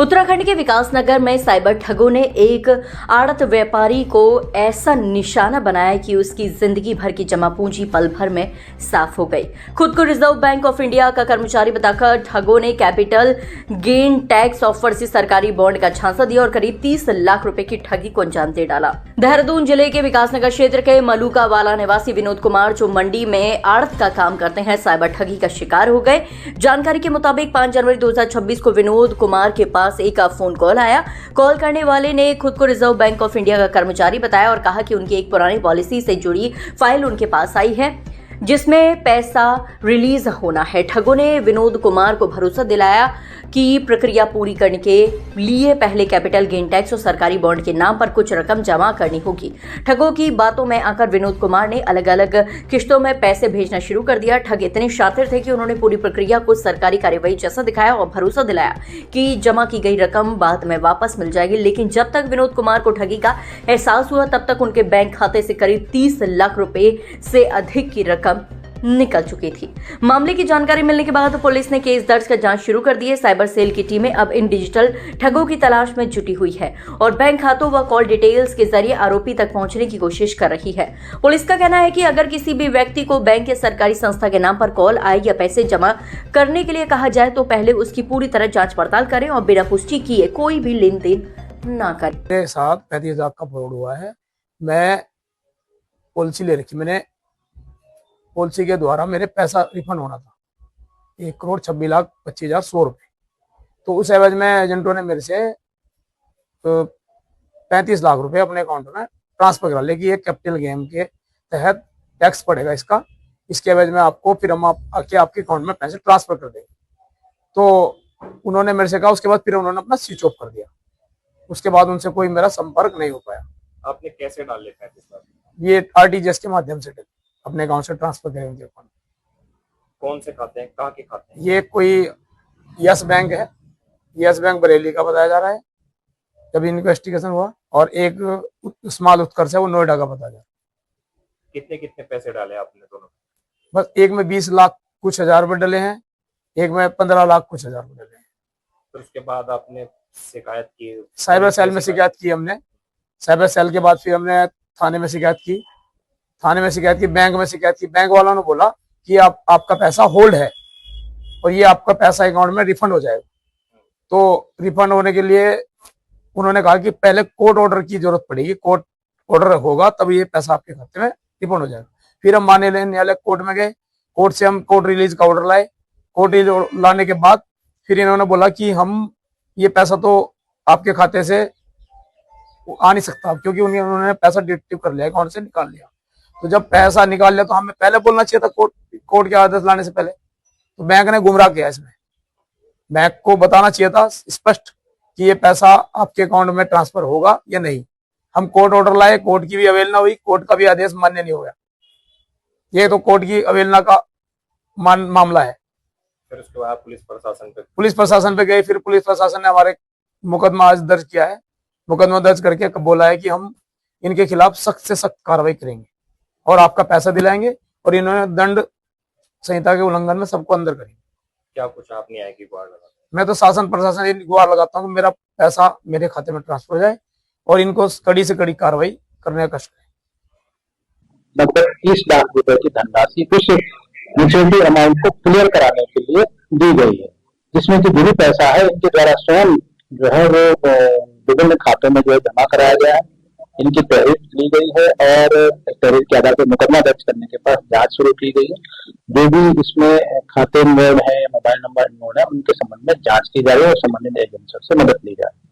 उत्तराखंड के विकासनगर में साइबर ठगों ने एक आड़त व्यापारी को ऐसा निशाना बनाया कि उसकी जिंदगी भर की जमा पूंजी पल भर में साफ हो गई। खुद को रिजर्व बैंक ऑफ इंडिया का कर्मचारी बताकर ठगों ने कैपिटल गेन टैक्स ऑफर से सरकारी बॉन्ड का झांसा दिया और करीब 30 लाख रुपए की ठगी को अंजाम दे डाला। देहरादून जिले के विकासनगर क्षेत्र के मलूकावाला निवासी विनोद कुमार, जो मंडी में आड़त का काम करते हैं, साइबर ठगी का शिकार हो गए। जानकारी के मुताबिक 5 जनवरी 2026 को विनोद कुमार के पास एक फोन कॉल आया। कॉल करने वाले ने खुद को रिजर्व बैंक ऑफ इंडिया का कर्मचारी बताया और कहा कि उनकी एक पुरानी पॉलिसी से जुड़ी फाइल उनके पास आई है जिसमें पैसा रिलीज होना है। ठगों ने विनोद कुमार को भरोसा दिलाया कि प्रक्रिया पूरी करने के लिए पहले कैपिटल गेन टैक्स और सरकारी बॉन्ड के नाम पर कुछ रकम जमा करनी होगी। ठगों की बातों में आकर विनोद कुमार ने अलग अलग किश्तों में पैसे भेजना शुरू कर दिया। ठग इतने शातिर थे कि उन्होंने पूरी प्रक्रिया को सरकारी कार्यवाही जैसा दिखाया और भरोसा दिलाया कि जमा की गई रकम बाद में वापस मिल जाएगी। लेकिन जब तक विनोद कुमार को ठगी का एहसास हुआ, तब तक उनके बैंक खाते से करीब 30 लाख रुपए से अधिक की रकम निकल चुकी थी। मामले की जानकारी मिलने के बाद पुलिस ने केस दर्ज कर जांच शुरू कर दी है। साइबर सेल की टीमें अब इन डिजिटल ठगों की तलाश में जुटी हुई है और बैंक खातों व कॉल डिटेल्स के जरिए आरोपी तक पहुंचने की कोशिश कर रही है। पुलिस का कहना है कि अगर किसी भी व्यक्ति को बैंक या सरकारी संस्था के नाम पर कॉल आए या पैसे जमा करने के लिए कहा जाए तो पहले उसकी पूरी तरह जांच पड़ताल करें और बिना पुष्टि किए कोई भी लेन देन न करें। मेरे साथ 35,000 का फ्रॉड हुआ है। मैं पॉलिसी ले रखी, मैंने पॉलिसी के द्वारा मेरे पैसा रिफंड होना था 1,26,25,100 रुपये। तो उस एवज में एजेंटों ने मेरे से 35 लाख रुपए अपने अकाउंट में ट्रांसफर करा ले कि ये कैपिटल गेम के तहत टैक्स पड़ेगा इसके एवज में आपको फिर हम आके आपके अकाउंट में पैसे ट्रांसफर कर देंगे। तो उन्होंने मेरे से कहा, उसके बाद फिर उन्होंने अपना स्विच ऑफ कर दिया। उसके बाद उनसे कोई मेरा संपर्क नहीं हो पाया। आपने कैसे डाल लेते हैं? ये RTGS के माध्यम से अपने अकाउंट से ट्रांसफर करें उनके अकाउंट। कौन से खाते हैं, कहाँ के खाते हैं? ये कोई यस बैंक है, यस बैंक बरेली का बताया जा रहा है जब इन्वेस्टिगेशन हुआ, और एक स्मॉल उत्कर्ष है वो नोएडा का बताया जा रहा है। कितने कितने पैसे डाले आपने दोनों? बस एक में 20 लाख कुछ हजार रुपए डले हैं, एक में 15 लाख कुछ हजार रुपए डले हैं। फिर उसके बाद आपने शिकायत की? साइबर सेल में शिकायत की हमने। साइबर सेल के बाद फिर हमने थाने में शिकायत की, बैंक में शिकायत की। बैंक वालों ने बोला कि आपका पैसा होल्ड है और ये आपका पैसा अकाउंट में रिफंड हो जाएगा। तो रिफंड होने के लिए उन्होंने कहा कि पहले कोर्ट ऑर्डर की जरूरत पड़ेगी, कोर्ट ऑर्डर होगा तब ये पैसा आपके खाते में रिफंड हो जाएगा। फिर हम माननीय न्यायालय कोर्ट में गए, कोर्ट से हम कोर्ट रिलीज का ऑर्डर लाए। कोर्ट रिलीज लाने के बाद फिर इन्होंने बोला कि हम ये पैसा तो आपके खाते से आ नहीं सकता, क्योंकि उन्होंने पैसा डिडक्टिव कर लिया, अकाउंट से निकाल लिया। तो जब पैसा निकाल लिया तो हमें पहले बोलना चाहिए था कोर्ट के आदेश लाने से पहले। तो बैंक ने गुमराह किया इसमें। बैंक को बताना चाहिए था स्पष्ट कि ये पैसा आपके अकाउंट में ट्रांसफर होगा या नहीं। हम कोर्ट ऑर्डर लाए, कोर्ट की भी अवहेलना हुई, कोर्ट का भी आदेश मान्य नहीं हुआ। ये तो कोर्ट की अवहेलना का मामला है। फिर उसके बाद पुलिस प्रशासन पे गए। फिर पुलिस प्रशासन ने हमारे मुकदमा आज दर्ज किया है। मुकदमा दर्ज करके बोला है कि हम इनके खिलाफ सख्त से सख्त कार्रवाई करेंगे और आपका पैसा दिलाएंगे, और इन्होंने दंड संहिता के उल्लंघन में सबको अंदर करेंगे। क्या कुछ आप न्याय की गुहार लगाते? मैं तो शासन प्रशासन की गुहार लगाता हूँ कि मेरा पैसा मेरे खाते में ट्रांसफर हो जाए और इनको कड़ी से कड़ी कार्रवाई करने का कष्ट करें। लगभग 30 लाख रुपए की धनराशि कुछ मैच्योरिटी अमाउंट को क्लियर कराने के लिए दी गई है, जिसमें कि जो भी पैसा है इनके द्वारा स्वयं जो है वो विभिन्न खातों में जो है जमा कराया गया है। इनकी तहरीर ली गई है और तहरीर के आधार पर मुकदमा दर्ज करने के बाद जांच शुरू की गई है। जो भी इसमें खाते मोड है, मोबाइल नंबर मोड है, उनके संबंध में जांच की जा रही है और संबंधित एजेंसियों से मदद ली जा रही है।